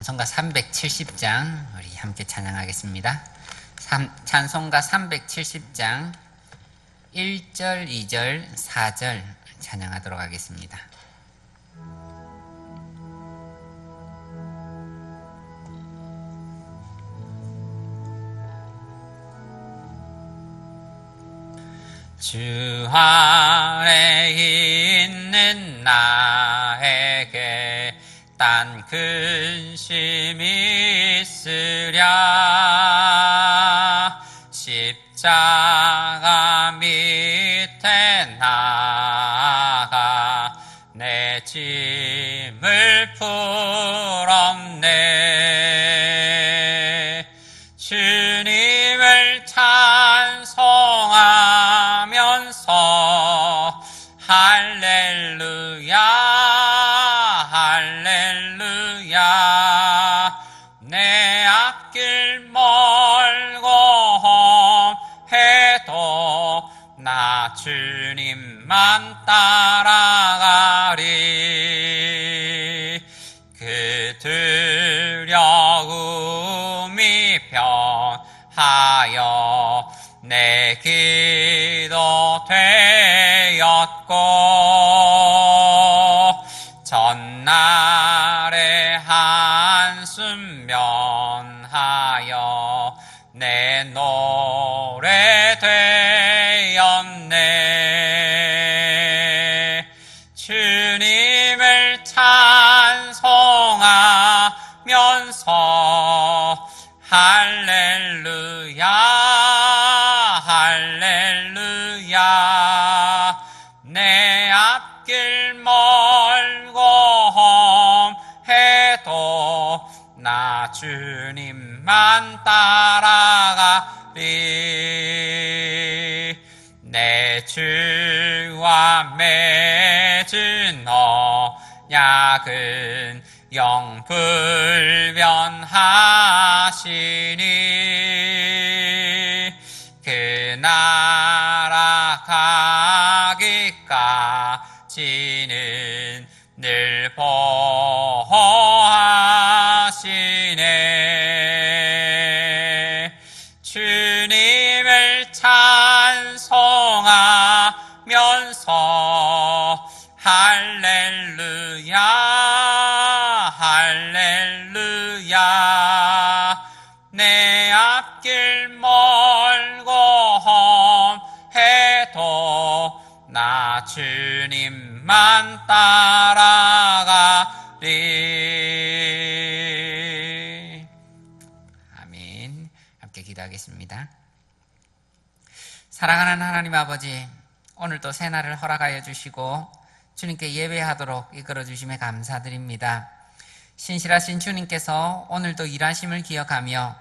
찬송가 370장 우리 함께 찬양하겠습니다. 찬송가 370장 1절, 2절, 4절 찬양하도록 하겠습니다. 주 아래 있는 나에게 딴 근심이 있으랴. 십자가 밑에 나가 내 짐을 풀었네. 주님을 찬송하면서 할렐루야 할렐루야. 내 앞길 멀고 험해도 나 주님만 따라가리. 그 두려움이 변하여 내 기도 되었고, 전날의 한숨 면하여 내 노래 되었네. 주님을 찬송하면서 할렐루야 할렐루야. 내 앞길 멀고 험해도 나 주님만 따라가리. 내 주와 맺은 언약은 영불변하시니. 그 나라 가기까지는 늘 보호하시네. 주님을 찬송하면서 할렐루야 할렐루야. 내 앞길 멀고 험해도 나 주님만 따라가리. 아멘. 함께 기도하겠습니다. 사랑하는 하나님 아버지, 오늘도 새날을 허락하여 주시고 주님께 예배하도록 이끌어 주심에 감사드립니다. 신실하신 주님께서 오늘도 일하심을 기억하며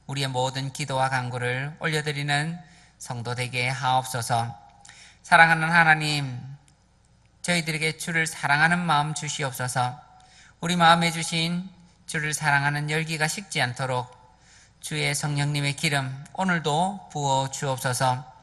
우리의 모든 기도와 간구를 올려드리는 성도 되게 하옵소서. 사랑하는 하나님, 저희들에게 주를 사랑하는 마음 주시옵소서. 우리 마음에 주신 주를 사랑하는 열기가 식지 않도록 주의 성령님의 기름 오늘도 부어 주옵소서.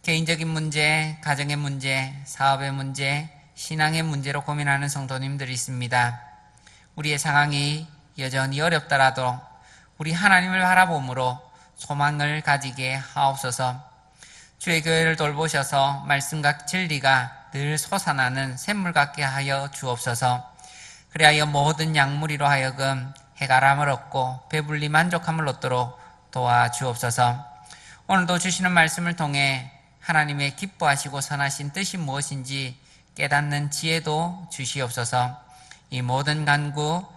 개인적인 문제, 가정의 문제, 사업의 문제, 신앙의 문제로 고민하는 성도님들이 있습니다. 우리의 상황이 여전히 어렵더라도 우리 하나님을 바라봄으로 소망을 가지게 하옵소서. 주의 교회를 돌보셔서 말씀과 진리가 늘 솟아나는 샘물 같게 하여 주옵소서. 그리하여 모든 약무리로 하여금 해가람을 얻고 배불리 만족함을 얻도록 도와주옵소서. 오늘도 주시는 말씀을 통해 하나님의 기뻐하시고 선하신 뜻이 무엇인지 깨닫는 지혜도 주시옵소서. 이 모든 간구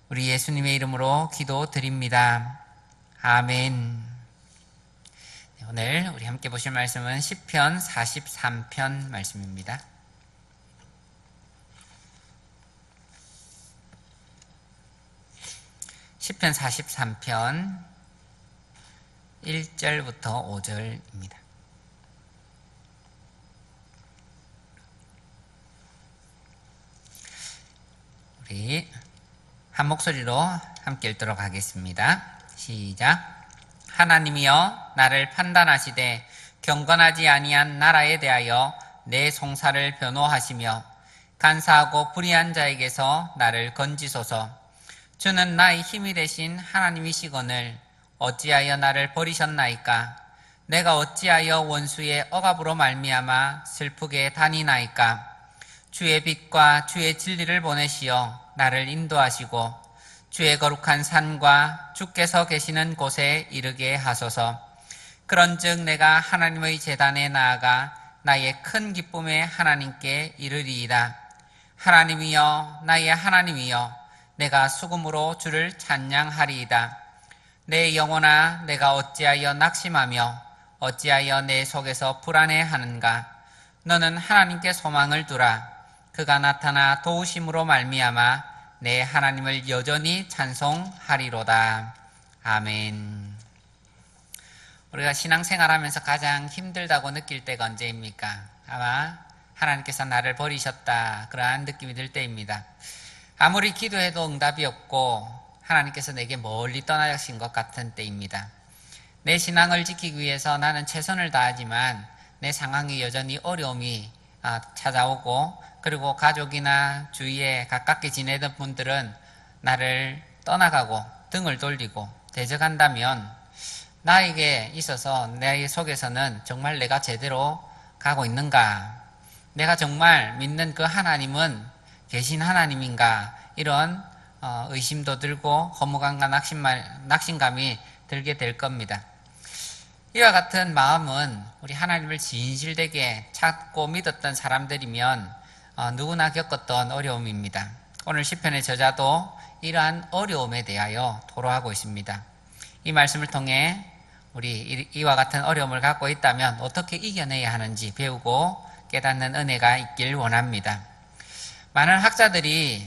우리 예수님의 이름으로 기도드립니다. 아멘. 오늘 우리 함께 보실 말씀은 시편 43편 말씀입니다. 시편 43편 1절부터 5절입니다. 우리 한 목소리로 함께 읽도록 하겠습니다. 시작. 하나님이여 나를 판단하시되 경건하지 아니한 나라에 대하여 내 송사를 변호하시며 간사하고 불의한 자에게서 나를 건지소서. 주는 나의 힘이 되신 하나님이시거늘 어찌하여 나를 버리셨나이까? 내가 어찌하여 원수의 억압으로 말미암아 슬프게 다니나이까? 주의 빛과 주의 진리를 보내시어 나를 인도하시고 주의 거룩한 산과 주께서 계시는 곳에 이르게 하소서. 그런즉 내가 하나님의 제단에 나아가 나의 큰 기쁨에 하나님께 이르리이다. 하나님이여, 나의 하나님이여, 내가 수금으로 주를 찬양하리이다. 내 영혼아, 내가 어찌하여 낙심하며 어찌하여 내 속에서 불안해하는가? 너는 하나님께 소망을 두라. 그가 나타나 도우심으로 말미암아 내 하나님을 여전히 찬송하리로다. 아멘. 우리가 신앙생활하면서 가장 힘들다고 느낄 때가 언제입니까? 아마 하나님께서 나를 버리셨다, 그러한 느낌이 들 때입니다. 아무리 기도해도 응답이 없고 하나님께서 내게 멀리 떠나신 것 같은 때입니다. 내 신앙을 지키기 위해서 나는 최선을 다하지만 내 상황이 여전히 어려움이 찾아오고, 그리고 가족이나 주위에 가깝게 지내던 분들은 나를 떠나가고 등을 돌리고 대적한다면 나에게 있어서 내 속에서는 정말 내가 제대로 가고 있는가? 내가 정말 믿는 그 하나님은 계신 하나님인가? 이런 의심도 들고 허무감과 낙심감이 들게 될 겁니다. 이와 같은 마음은 우리 하나님을 진실되게 찾고 믿었던 사람들이면 누구나 겪었던 어려움입니다. 오늘 시편의 저자도 이러한 어려움에 대하여 토로하고 있습니다. 이 말씀을 통해 우리 이와 같은 어려움을 갖고 있다면 어떻게 이겨내야 하는지 배우고 깨닫는 은혜가 있길 원합니다. 많은 학자들이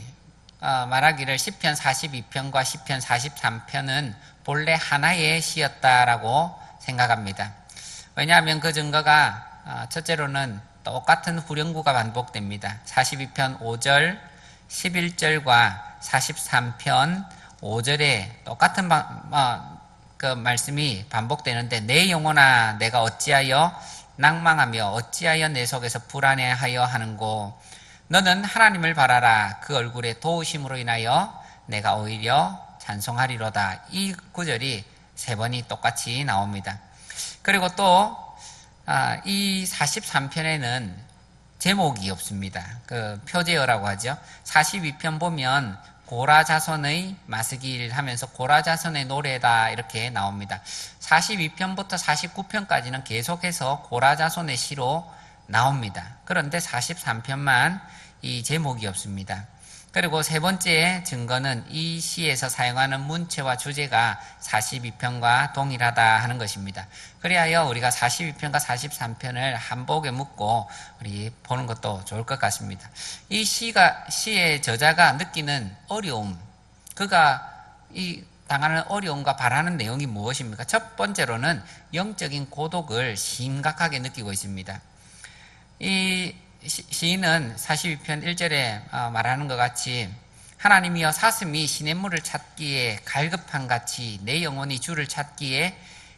말하기를 시편 42편과 시편 43편은 본래 하나의 시였다라고 생각합니다. 왜냐하면 그 증거가 첫째로는 똑같은 후렴구가 반복됩니다. 42편 5절, 11절과 43편 5절에 똑같은 그 말씀이 반복되는데, 내 영혼아, 내가 어찌하여 낭망하며 어찌하여 내 속에서 불안해하여 하는고? 너는 하나님을 바라라. 그 얼굴의 도우심으로 인하여 내가 오히려 찬송하리로다. 이 구절이 세 번이 똑같이 나옵니다. 그리고 또 이 43편에는 제목이 없습니다. 그 표제어라고 하죠. 42편 보면 고라 자손의 마스길 하면서 고라 자손의 노래다 이렇게 나옵니다. 42편부터 49편까지는 계속해서 고라 자손의 시로 나옵니다. 그런데 43편만 이 제목이 없습니다. 그리고 세 번째 증거는 이 시에서 사용하는 문체와 주제가 42편과 동일하다 하는 것입니다. 그리하여 우리가 42편과 43편을 한복에 묶고 우리 보는 것도 좋을 것 같습니다. 이 시의 저자가 느끼는 어려움, 그가 이 당하는 어려움과 바라는 내용이 무엇입니까? 첫 번째로는 영적인 고독을 심각하게 느끼고 있습니다. 이 시인은 42편 1절에 말하는 것 같이 하나님이여, 사슴이 시냇물을 찾기에 갈급한 같이 내 영혼이 주를 찾기에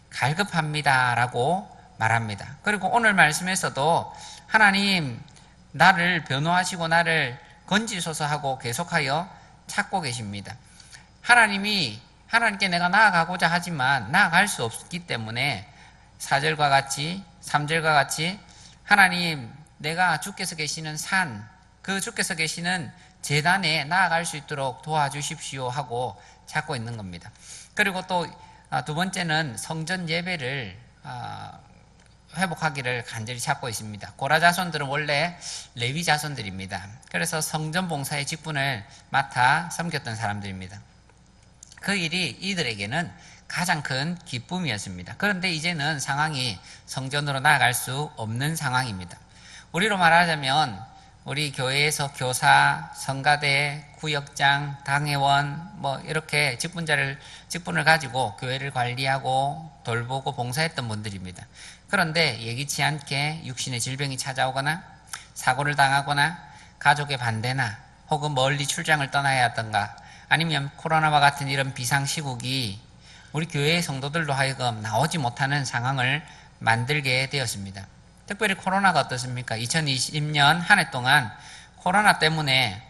갈급합니다 라고 말합니다. 그리고 오늘 말씀에서도 하나님 나를 변호하시고 나를 건지소서 하고 계속하여 찾고 계십니다. 하나님께 내가 나아가고자 하지만 나아갈 수 없기 때문에 4절과 같이 3절과 같이 하나님, 내가 주께서 계시는 산, 그 주께서 계시는 제단에 나아갈 수 있도록 도와주십시오 하고 찾고 있는 겁니다. 그리고 또 두 번째는 성전 예배를 회복하기를 간절히 찾고 있습니다. 고라 자손들은 원래 레위 자손들입니다. 그래서 성전 봉사의 직분을 맡아 섬겼던 사람들입니다. 그 일이 이들에게는 가장 큰 기쁨이었습니다. 그런데 이제는 상황이 성전으로 나아갈 수 없는 상황입니다. 우리로 말하자면 우리 교회에서 교사, 성가대, 구역장, 당회원 이렇게 직분을 가지고 교회를 관리하고 돌보고 봉사했던 분들입니다. 그런데 예기치 않게 육신의 질병이 찾아오거나 사고를 당하거나 가족의 반대나 혹은 멀리 출장을 떠나야 하던가 아니면 코로나와 같은 이런 비상시국이 우리 교회의 성도들로 하여금 나오지 못하는 상황을 만들게 되었습니다. 특별히 코로나가 어떻습니까? 2020년 한 해 동안 코로나 때문에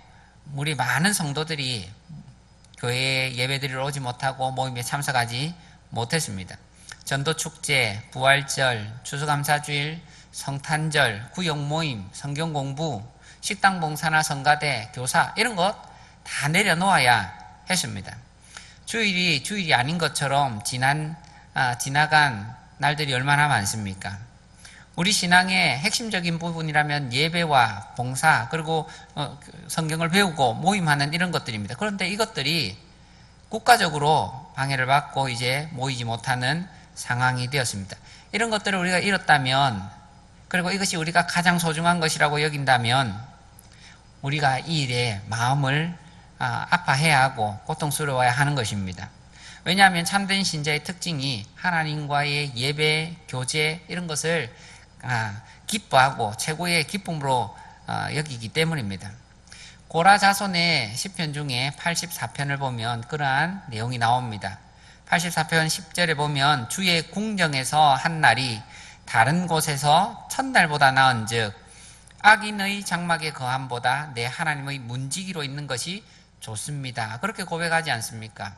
우리 많은 성도들이 교회에 예배드리러 오지 못하고 모임에 참석하지 못했습니다. 전도축제, 부활절, 추수감사주일, 성탄절, 구역모임, 성경공부, 식당봉사나 성가대, 교사 이런 것 다 내려놓아야 했습니다. 주일이 아닌 것처럼 지나간 날들이 얼마나 많습니까? 우리 신앙의 핵심적인 부분이라면 예배와 봉사 그리고 성경을 배우고 모임하는 이런 것들입니다. 그런데 이것들이 국가적으로 방해를 받고 이제 모이지 못하는 상황이 되었습니다. 이런 것들을 우리가 잃었다면, 그리고 이것이 우리가 가장 소중한 것이라고 여긴다면 우리가 이 일에 마음을 아파해야 하고 고통스러워야 하는 것입니다. 왜냐하면 참된 신자의 특징이 하나님과의 예배, 교제 이런 것을 기뻐하고 최고의 기쁨으로 여기기 때문입니다. 고라 자손의 시편 중에 84편을 보면 그러한 내용이 나옵니다. 84편 10절에 보면 주의 궁정에서 한 날이 다른 곳에서 천날보다 나은즉 악인의 장막의 거함보다 내 하나님의 문지기로 있는 것이 좋습니다. 그렇게 고백하지 않습니까?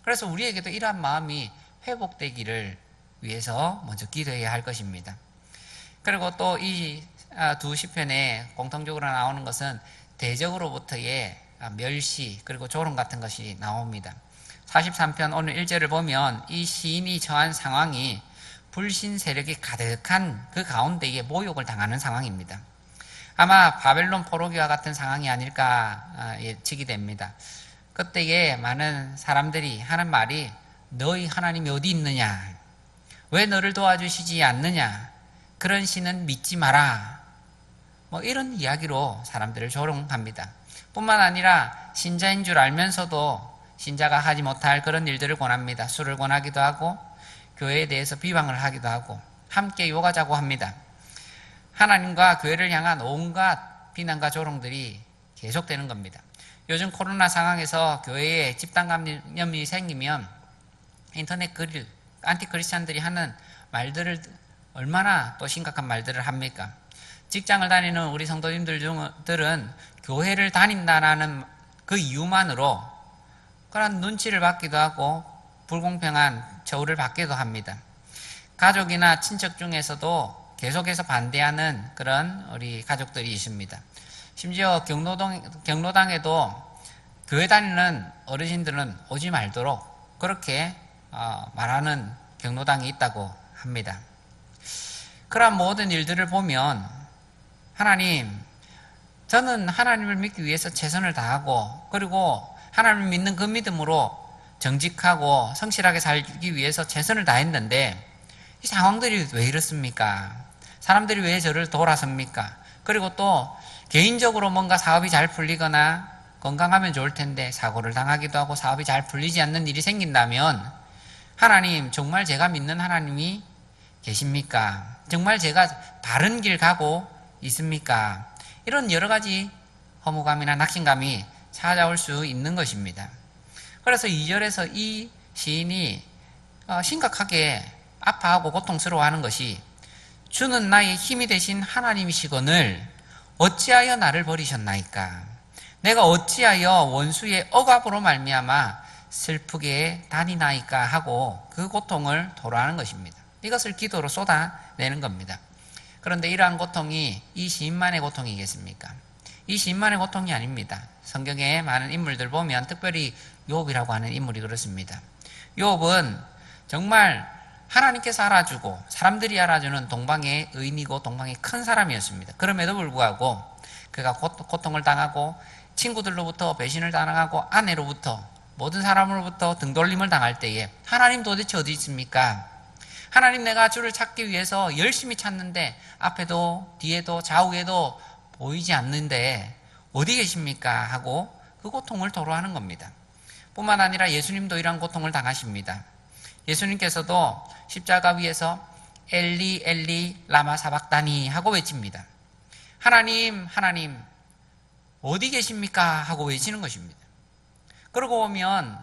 그래서 우리에게도 이러한 마음이 회복되기를 위해서 먼저 기도해야 할 것입니다. 그리고 또 이 두 시편에 공통적으로 나오는 것은 대적으로부터의 멸시 그리고 조롱 같은 것이 나옵니다. 43편 오늘 1절을 보면 이 시인이 처한 상황이 불신 세력이 가득한 그 가운데에 모욕을 당하는 상황입니다. 아마 바벨론 포로기와 같은 상황이 아닐까 예측이 됩니다. 그때에 많은 사람들이 하는 말이 너희 하나님이 어디 있느냐? 왜 너를 도와주시지 않느냐? 그런 신은 믿지 마라. 이런 이야기로 사람들을 조롱합니다. 뿐만 아니라 신자인 줄 알면서도 신자가 하지 못할 그런 일들을 권합니다. 술을 권하기도 하고 교회에 대해서 비방을 하기도 하고 함께 욕하자고 합니다. 하나님과 교회를 향한 온갖 비난과 조롱들이 계속되는 겁니다. 요즘 코로나 상황에서 교회에 집단 감염이 생기면 인터넷 글 안티크리스찬들이 하는 말들을 얼마나 또 심각한 말들을 합니까? 직장을 다니는 우리 성도님들은 교회를 다닌다는 그 이유만으로 그런 눈치를 받기도 하고 불공평한 처우를 받기도 합니다. 가족이나 친척 중에서도 계속해서 반대하는 그런 우리 가족들이 있습니다. 심지어 경로당에도 교회 다니는 어르신들은 오지 말도록 그렇게 말하는 경로당이 있다고 합니다. 그러한 모든 일들을 보면 하나님, 저는 하나님을 믿기 위해서 최선을 다하고 그리고 하나님을 믿는 그 믿음으로 정직하고 성실하게 살기 위해서 최선을 다했는데 이 상황들이 왜 이렇습니까? 사람들이 왜 저를 돌아섭니까? 그리고 또 개인적으로 뭔가 사업이 잘 풀리거나 건강하면 좋을 텐데 사고를 당하기도 하고 사업이 잘 풀리지 않는 일이 생긴다면 하나님, 정말 제가 믿는 하나님이 계십니까? 정말 제가 바른 길 가고 있습니까? 이런 여러 가지 허무감이나 낙심감이 찾아올 수 있는 것입니다. 그래서 2절에서 이 시인이 심각하게 아파하고 고통스러워하는 것이 주는 나의 힘이 되신 하나님이시거늘 어찌하여 나를 버리셨나이까? 내가 어찌하여 원수의 억압으로 말미암아 슬프게 다니나이까 하고 그 고통을 토로하는 것입니다. 이것을 기도로 쏟아내는 겁니다. 그런데 이러한 고통이 이 시인만의 고통이겠습니까? 이 시인만의 고통이 아닙니다. 성경에 많은 인물들 보면 특별히 욥이라고 하는 인물이 그렇습니다. 욥은 정말 하나님께서 알아주고 사람들이 알아주는 동방의 의인이고 동방의 큰 사람이었습니다. 그럼에도 불구하고 그가 고통을 당하고 친구들로부터 배신을 당하고 아내로부터 모든 사람으로부터 등돌림을 당할 때에 하나님 도대체 어디 있습니까? 하나님, 내가 주를 찾기 위해서 열심히 찾는데 앞에도 뒤에도 좌우에도 보이지 않는데 어디 계십니까? 하고 그 고통을 토로하는 겁니다. 뿐만 아니라 예수님도 이러한 고통을 당하십니다. 예수님께서도 십자가 위에서 엘리 엘리 라마 사박다니 하고 외칩니다. 하나님, 하나님 어디 계십니까? 하고 외치는 것입니다. 그러고 보면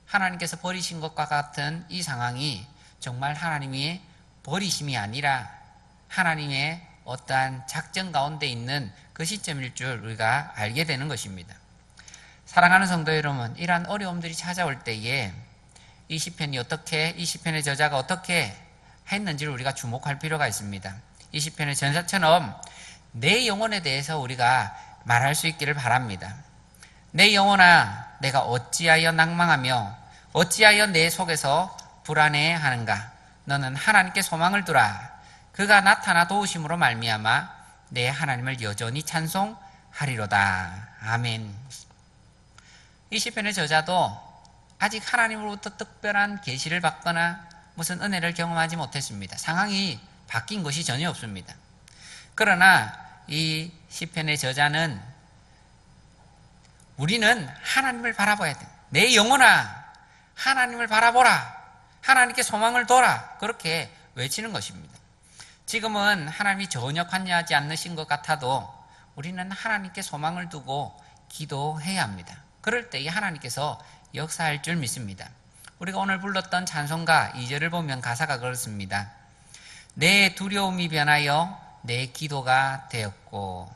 하나님께서 버리신 것과 같은 이 상황이 정말 하나님의 버리심이 아니라 하나님의 어떠한 작전 가운데 있는 그 시점일 줄 우리가 알게 되는 것입니다. 사랑하는 성도 여러분, 이러한 어려움들이 찾아올 때에 이 시편의 저자가 어떻게 했는지를 우리가 주목할 필요가 있습니다. 이 시편의 저자처럼 내 영혼에 대해서 우리가 말할 수 있기를 바랍니다. 내 영혼아, 내가 어찌하여 낭망하며 어찌하여 내 속에서 불안해하는가? 너는 하나님께 소망을 두라. 그가 나타나 도우심으로 말미암아 내 하나님을 여전히 찬송하리로다. 아멘. 이 시편의 저자도 아직 하나님으로부터 특별한 계시를 받거나 무슨 은혜를 경험하지 못했습니다. 상황이 바뀐 것이 전혀 없습니다. 그러나 이 시편의 저자는 우리는 하나님을 바라봐야 돼. 내 영혼아, 하나님을 바라보라. 하나님께 소망을 둬라. 그렇게 외치는 것입니다. 지금은 하나님이 전혀 관여하지 않으신 것 같아도 우리는 하나님께 소망을 두고 기도해야 합니다. 그럴 때 하나님께서 역사할 줄 믿습니다. 우리가 오늘 불렀던 찬송가 2절을 보면 가사가 그렇습니다. 내 두려움이 변하여 내 기도가 되었고,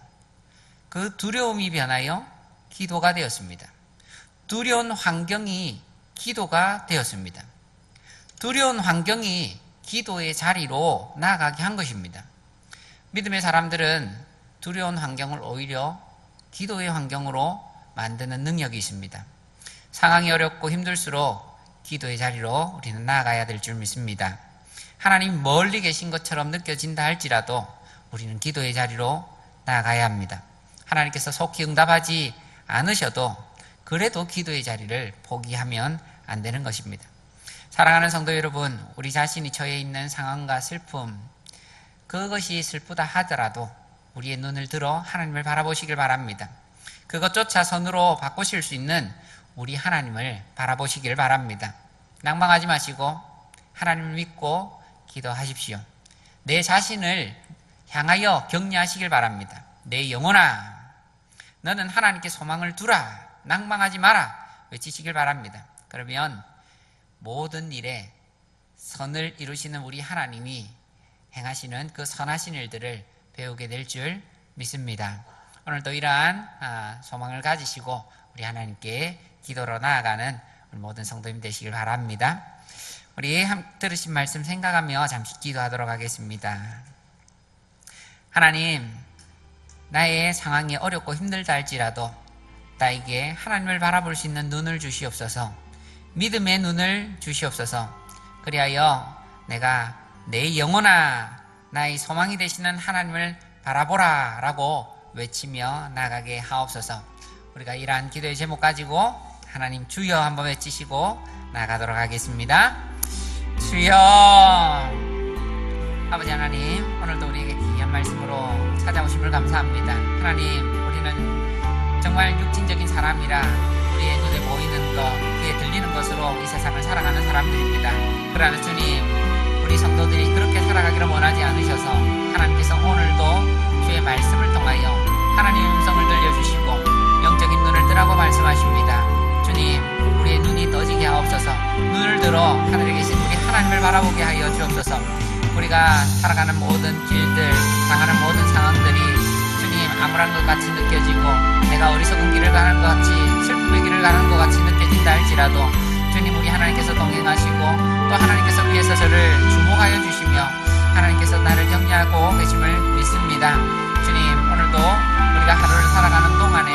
그 두려움이 변하여 기도가 되었습니다. 두려운 환경이 기도가 되었습니다. 두려운 환경이 기도의 자리로 나아가게 한 것입니다. 믿음의 사람들은 두려운 환경을 오히려 기도의 환경으로 만드는 능력이 있습니다. 상황이 어렵고 힘들수록 기도의 자리로 우리는 나아가야 될 줄 믿습니다. 하나님 멀리 계신 것처럼 느껴진다 할지라도 우리는 기도의 자리로 나아가야 합니다. 하나님께서 속히 응답하지 않으셔도 그래도 기도의 자리를 포기하면 안 되는 것입니다. 사랑하는 성도 여러분, 우리 자신이 처해 있는 상황과 슬픔, 그것이 슬프다 하더라도 우리의 눈을 들어 하나님을 바라보시길 바랍니다. 그것조차 선으로 바꾸실 수 있는 우리 하나님을 바라보시길 바랍니다. 낭망하지 마시고 하나님을 믿고 기도하십시오. 내 자신을 향하여 격려하시길 바랍니다. 내 영혼아, 너는 하나님께 소망을 두라. 낭망하지 마라. 외치시길 바랍니다. 그러면 모든 일에 선을 이루시는 우리 하나님이 행하시는 그 선하신 일들을 배우게 될 줄 믿습니다. 오늘도 이러한 소망을 가지시고 우리 하나님께 기도로 나아가는 우리 모든 성도님 되시길 바랍니다. 우리 들으신 말씀 생각하며 잠시 기도하도록 하겠습니다. 하나님, 나의 상황이 어렵고 힘들다 할지라도 나에게 하나님을 바라볼 수 있는 눈을 주시옵소서. 믿음의 눈을 주시옵소서. 그리하여 내가 내 영혼아, 나의 소망이 되시는 하나님을 바라보라 라고 외치며 나가게 하옵소서. 우리가 이러한 기도의 제목 가지고 하나님 주여 한번 외치시고 나가도록 하겠습니다. 주여. 아버지 하나님, 오늘도 우리에게 귀한 말씀으로 찾아오심을 감사합니다. 하나님, 우리는 정말 육신적인 사람이라 우리의 눈에 보이는 것, 귀에 들리는 것으로 이 세상을 살아가는 사람들입니다. 그러나 주님, 우리 성도들이 그렇게 살아가기를 원하지 않으셔서 하나님께서 오늘도 주의 말씀을 통하여 하나님의 음성을 들려주시고 영적인 눈을 뜨라고 말씀하십니다. 주님, 우리의 눈이 떠지게 하옵소서. 눈을 들어 하늘에 계신 우리 하나님을 바라보게 하여 주옵소서. 우리가 살아가는 모든 길들, 당하는 모든 상황들이 주님 암울한 것 같이 느껴지고 내가 어리석은 길을 가는 것 같이, 슬픔의 길을 가는 것 같이 느껴진다 할지라도 주님, 우리 하나님께서 동행하시고 또 하나님께서 위에서 저를 주목하여 주시며 하나님께서 나를 격려하고 계심을 믿습니다. 주님, 오늘도 우리가 하루를 살아가는 동안에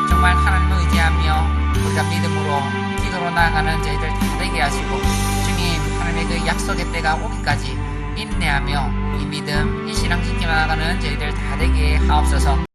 정말 하나님을 의지하며 우리가 믿음으로 기도로 나아가는 저희들 다 되게 하시고 주님, 하나님의 그 약속의 때가 오기까지 인내하며 이 믿음, 이 신앙 지켜 나가는 저희들 다 되게 하옵소서.